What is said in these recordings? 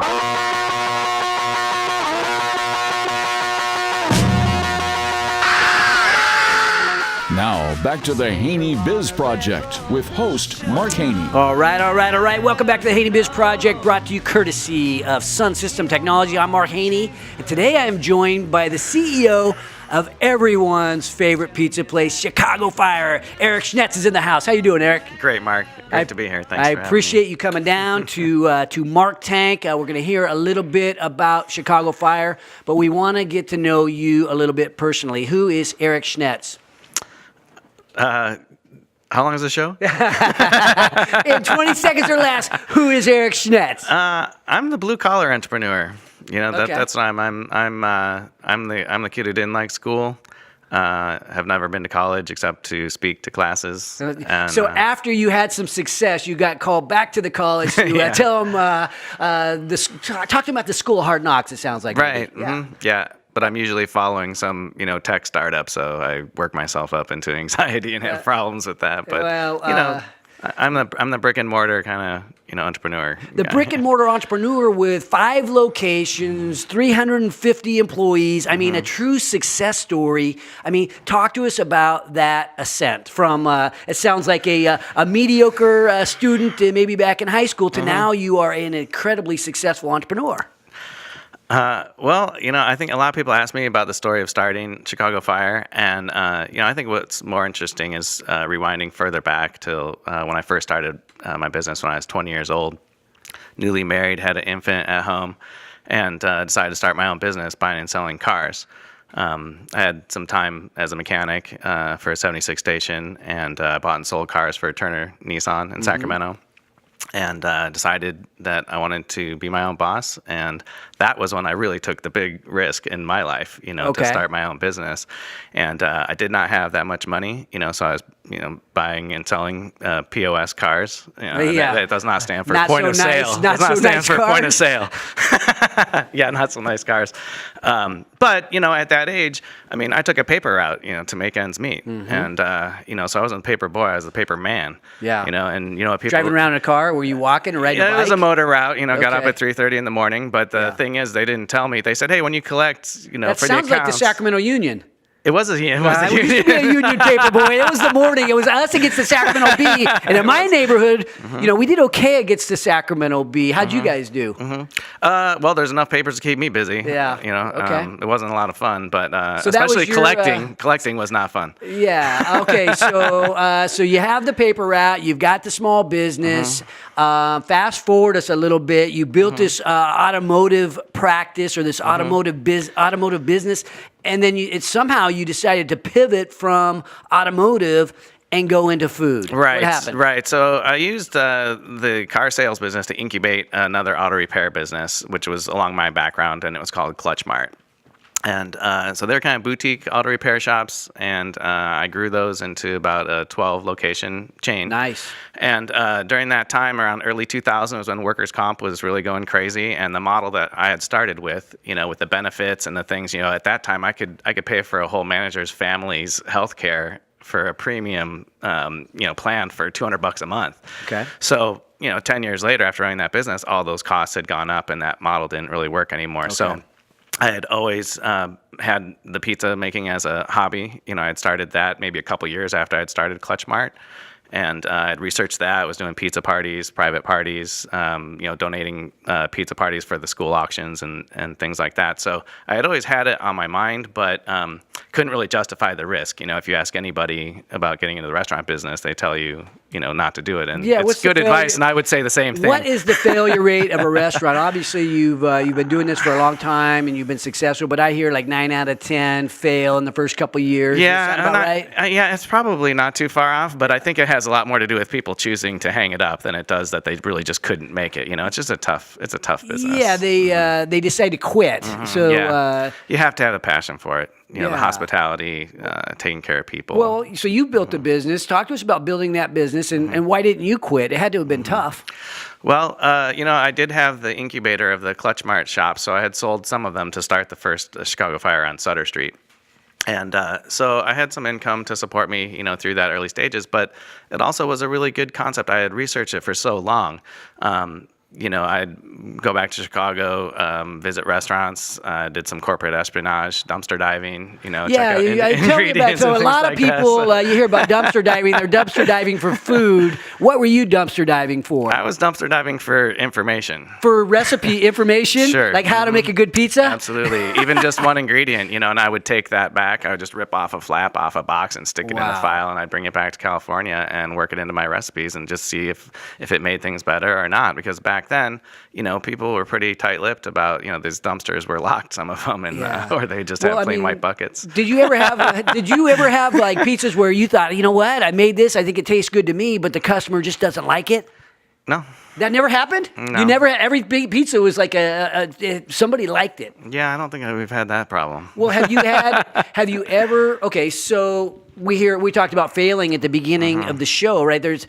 Now, back to the Haney Biz Project with host Mark Haney. All right. Welcome back to the Haney Biz Project, brought to you courtesy of Sun System Technology. I'm Mark Haney, and today I am joined by the CEO of everyone's favorite pizza place, Chicago Fire. Eric Schnetz is in the house. How you doing, Eric? Great, Mark. Great to be here. Thanks for having me. I appreciate you coming down to Mark Tank. We're going to hear a little bit about Chicago Fire, but we want to get to know you a little bit personally. Who is Eric Schnetz? How long is the show? In 20 seconds or less, who is Eric Schnetz? I'm the blue collar entrepreneur. You know, Okay. that's what I'm the kid who didn't like school. Have never been to college except to speak to classes. And, so after you had some success, you got called back to the college to Yeah. tell them, talk to them about the School of Hard Knocks, it sounds like. right. Yeah. Mm-hmm. Yeah. But I'm usually following some, tech startup, so I work myself up into anxiety and have problems with that. But I'm the brick and mortar kind of entrepreneur. The brick and mortar entrepreneur with 5 locations, 350 employees. I mean, a true success story. I mean, talk to us about that ascent from, it sounds like a mediocre student maybe back in high school to now you are an incredibly successul entrepreneur. Well, I think a lot of people ask me about the story of starting Chicago Fire, and I think what's more interesting is rewinding further back to when I first started my business when I was 20 years old, newly married, had an infant at home, and decided to start my own business buying and selling cars. I had some time as a mechanic for a 76 station, and bought and sold cars for Turner Nissan in Sacramento. And decided that I wanted to be my own boss, and that was when I really took the big risk in my life, to start my own business. And I did not have that much money, so I was, buying and selling POS cars. That does not stand for point of sale. Not does not so stand nice for cars. point of sale. Yeah, not so nice cars. But at that age, I took a paper route, to make ends meet, and so I wasn't a paper boy, I was a paper man. Yeah. And people Driving around in a car, were you walking or riding a bike? It was a motor route, got up Okay. at 3:30 in the morning. But the thing is, they didn't tell me. They said, hey, when you collect, That for the sounds like the accounts. Sacramento Union. It was a union. We used to be a union paper boy. It was the morning. It was us against the Sacramento Bee. And in my neighborhood, we did okay against the Sacramento Bee. How'd you guys do? Well, there's enough papers to keep me busy. Yeah. Okay. It wasn't a lot of fun, but So that was especially your, collecting was not fun. Yeah. Okay. So you have the paper route. You've got the small business. Fast forward us a little bit. You built this automotive practice or this automotive business, and then somehow you decided to pivot from automotive and go into food. Right. What happened? Right. So I used the car sales business to incubate another auto repair business, which was along my background, and it was called Clutch Mart. And so they're kind of boutique auto repair shops, and I grew those into about a 12-location chain. Nice. And during that time, around early 2000, was when workers' comp was really going crazy, and the model that I had started with, with the benefits and the things, at that time, I could pay for a whole manager's family's health care for a premium, plan for $200 a month. Okay. So, 10 years later, after running that business, all those costs had gone up, and that model didn't really work anymore. Okay. So I had always had the pizza making as a hobby. I had started that maybe a couple years after I had started Clutch Mart. And I had researched that. I was doing pizza parties, private parties, donating pizza parties for the school auctions and things like that. So I had always had it on my mind, but couldn't really justify the risk. If you ask anybody about getting into the restaurant business, they tell you, not to do it. And it's good advice, and I would say the same thing. What is the failure rate of a restaurant? Obviously, you've been doing this for a long time, and you've been successful, but I hear like 9 out of 10 fail in the first couple of years. Yeah, Is that about right? Yeah, it's probably not too far off, but I think it has a lot more to do with people choosing to hang it up than it does that they really just couldn't make it. It's just a tough business. Yeah, they decide to quit. So you have to have a passion for it. The Yeah. hospitality, taking care of people. well, so you built a business. Talk to us about building that business, and why didn't you quit? It had to have been tough. Well, I did have the incubator of the Clutch Mart shop, so I had sold some of them to start the first Chicago Fire on Sutter Street. And so I had some income to support me, through that early stages, but it also was a really good concept. I had researched it for so long. I'd go back to Chicago, visit restaurants, did some corporate espionage, dumpster diving, check out tell me about ingredients. so and a lot things of like people that. you hear about dumpster diving. They're dumpster diving for food. What were you dumpster diving for? I was dumpster diving for information. For recipe information, Sure. like how to make a good pizza. Absolutely. Even just one ingredient, and I would take that back. I would just rip off a flap off a box and stick it in Wow. a file, and I'd bring it back to California and work it into my recipes and just see if it made things better or not. Because back then, people were pretty tight-lipped about, these dumpsters were locked, some of them, and or they just had plain white buckets. Did you ever have like pizzas where you thought, you know what, I made this, I think it tastes good to me, but the customer just doesn't like it? No. That never happened? No. You never had, every big pizza was like somebody liked it. Yeah, I don't think we've had that problem. Well, have you ever, okay, so we talked about failing at the beginning of the show, right? There's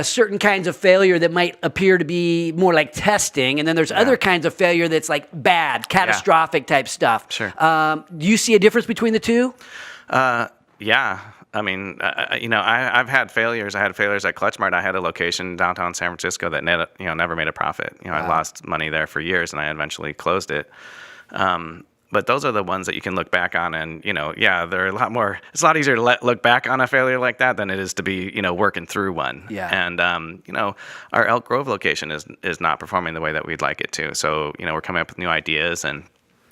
certain kinds of failure that might appear to be more like testing, and then there's other kinds of failure that's like bad, catastrophic type stuff. Sure. Do you see a difference between the two? Yeah. I mean, I've had failures. I had failures at Clutch Mart. I had a location downtown San Francisco that never made a profit. I lost money there for years, and I eventually closed it. But those are the ones that you can look back on, and they're a lot more. It's a lot easier to look back on a failure like that than it is to be working through one. Yeah. And our Elk Grove location is not performing the way that we'd like it to. So we're coming up with new ideas, and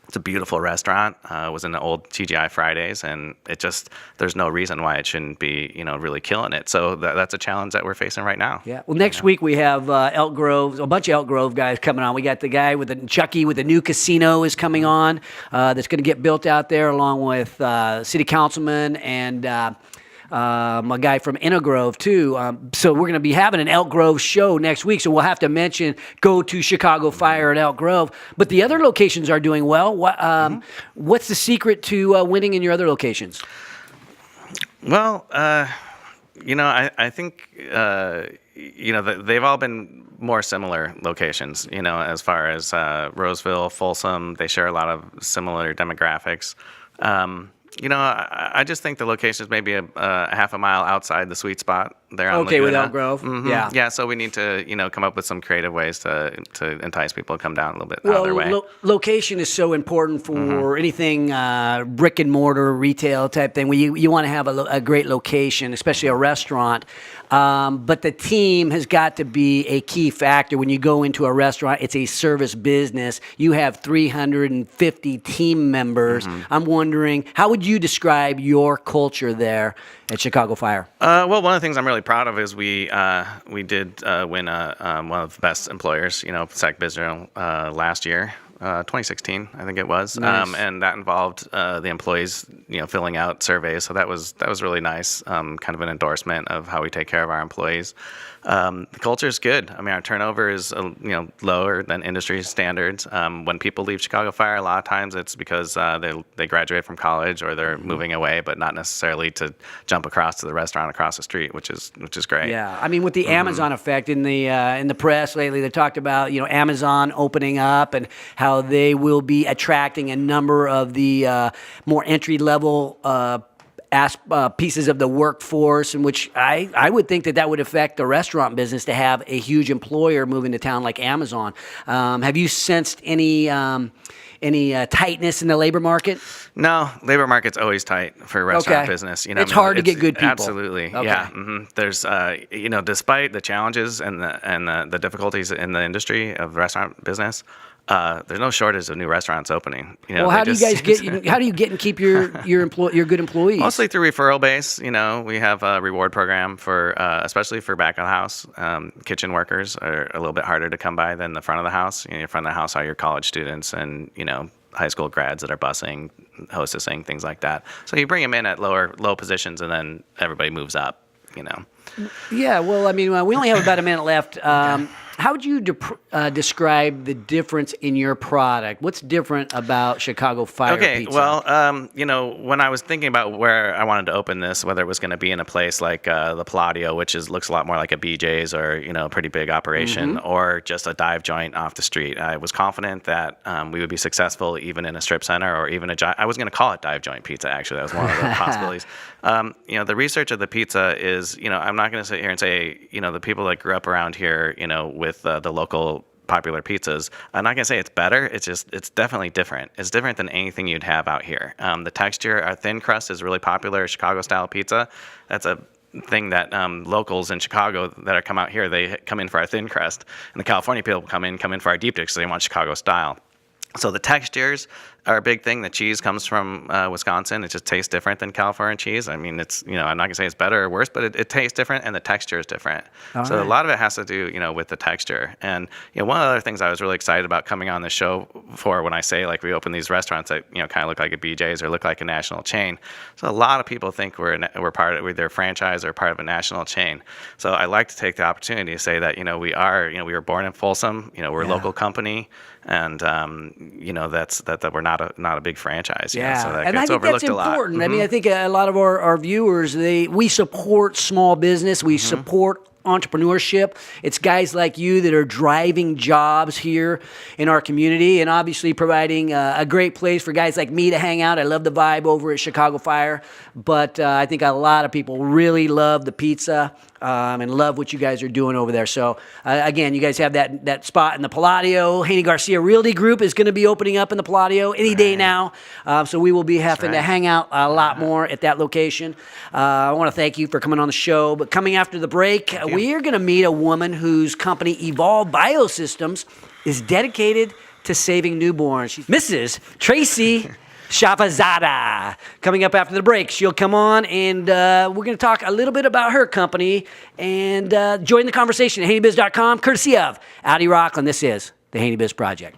it's a beautiful restaurant. It was in the old TGI Fridays, and there's no reason why it shouldn't be, really killing it. So that's a challenge that we're facing right now. Yeah. Well, next week we have Elk Grove, a bunch of Elk Grove guys coming on. We got the guy Chucky with the new casino is coming on. That's going to get built out there, along with city councilman and a guy from Grove too. So we're going to be having an Elk Grove show next week. So we'll have to mention go to Chicago Fire at Elk Grove. But the other locations are doing well. What's the secret to winning in your other locations? Well, I think they've all been more similar locations. As far as Roseville, Folsom, they share a lot of similar demographics. I just think the location is maybe a half a mile outside the sweet spot there on Okay, Laguna. with Elk Grove? Mm-hmm. Yeah. Yeah, so we need to, come up with some creative ways to entice people to come down a little bit out of their way. Location is so important for anything brick and mortar, retail type thing. You want to have a great location, especially a restaurant. But the team has got to be a key factor. When you go into a restaurant, it's a service business. You have 350 team members. I'm wondering, how would you describe your culture there at Chicago Fire? Well, one of the things I'm really proud of is we did win one of the best employers, SAC Bizrail last year. 2016, I think it was, Nice. And that involved the employees, filling out surveys. So that was really nice, kind of an endorsement of how we take care of our employees. The culture is good. I mean, our turnover is lower than industry standards. When people leave Chicago Fire, a lot of times it's because they graduate from college or they're moving away, but not necessarily to jump across to the restaurant across the street, which is great. Yeah, I mean, with the Amazon effect in the press lately, they talked about Amazon opening up and how they will be attracting a number of the more entry level pieces of the workforce, in which I would think that would affect the restaurant business to have a huge employer moving to town like Amazon. Have you sensed any tightness in the labor market? No, labor market's always tight for restaurant Okay. business. It's hard to get good people. Absolutely, Okay. yeah. There's, despite the challenges and the difficulties in the industry of restaurant business, there's no shortage of new restaurants opening. Well, how do you guys get and keep your good employees? Mostly through referral base. We have a reward program for, especially for back of the house. Kitchen workers are a little bit harder to come by than the front of the house. Your front of the house are your college students and, high school grads that are bussing, hostessing, things like that. So you bring them in at low positions and then everybody moves up, Yeah, well, I mean, we only have about a minute left. How would you describe the difference in your product? What's different about Chicago Fire Pizza? Well, when I was thinking about where I wanted to open this, whether it was going to be in a place like the Palladio, which looks a lot more like a BJ's or, a pretty big operation, or just a dive joint off the street, I was confident that we would be successful even in a strip center or even I was going to call it dive joint pizza, actually. That was one of the possibilities. The research of the pizza is, I'm not going to sit here and say, the people that grew up around here, with with the local popular pizzas. I'm not gonna say it's better. It's definitely different. It's different than anything you'd have out here. The texture, our thin crust is really popular. Chicago style pizza. That's a thing that locals in Chicago that are come out here, they come in for our thin crust, and the California people come in for our deep dish, so they want Chicago style. So the textures are a big thing. The cheese comes from Wisconsin. It just tastes different than California cheese. I mean, it's, I'm not gonna say it's better or worse, but it tastes different, and the texture is different. So a lot of it has to do, with the texture. And one of the other things I was really excited about coming on the show for, when I say like we open these restaurants that kind of look like a BJ's or look like a national chain. So a lot of people think we're part of either a franchise or part of a national chain. So I like to take the opportunity to say that we were born in Folsom. We're a local company. And that we're not a big franchise. Yeah, so that and gets I think overlooked that's a lot. important. Mm-hmm. I mean, I think a lot of our viewers, we support small business. We support entrepreneurship. It's guys like you that are driving jobs here in our community, and obviously providing a great place for guys like me to hang out. I love the vibe over at Chicago Fire, but I think a lot of people really love the pizza and love what you guys are doing over there. So again, you guys have that spot in the Palladio. Haney Garcia Realty Group is going to be opening up in the Palladio any day now. So we will be having to hang out a lot more at that location. I want to thank you for coming on the show. But coming after the break, we are going to meet a woman whose company, Evolve Biosystems, is dedicated to saving newborns. She's Mrs. Tracy Shavazada. Coming up after the break, she'll come on, and we're going to talk a little bit about her company and join the conversation at HaneyBiz.com, courtesy of Audi Rockland. This is the Haney Biz Project.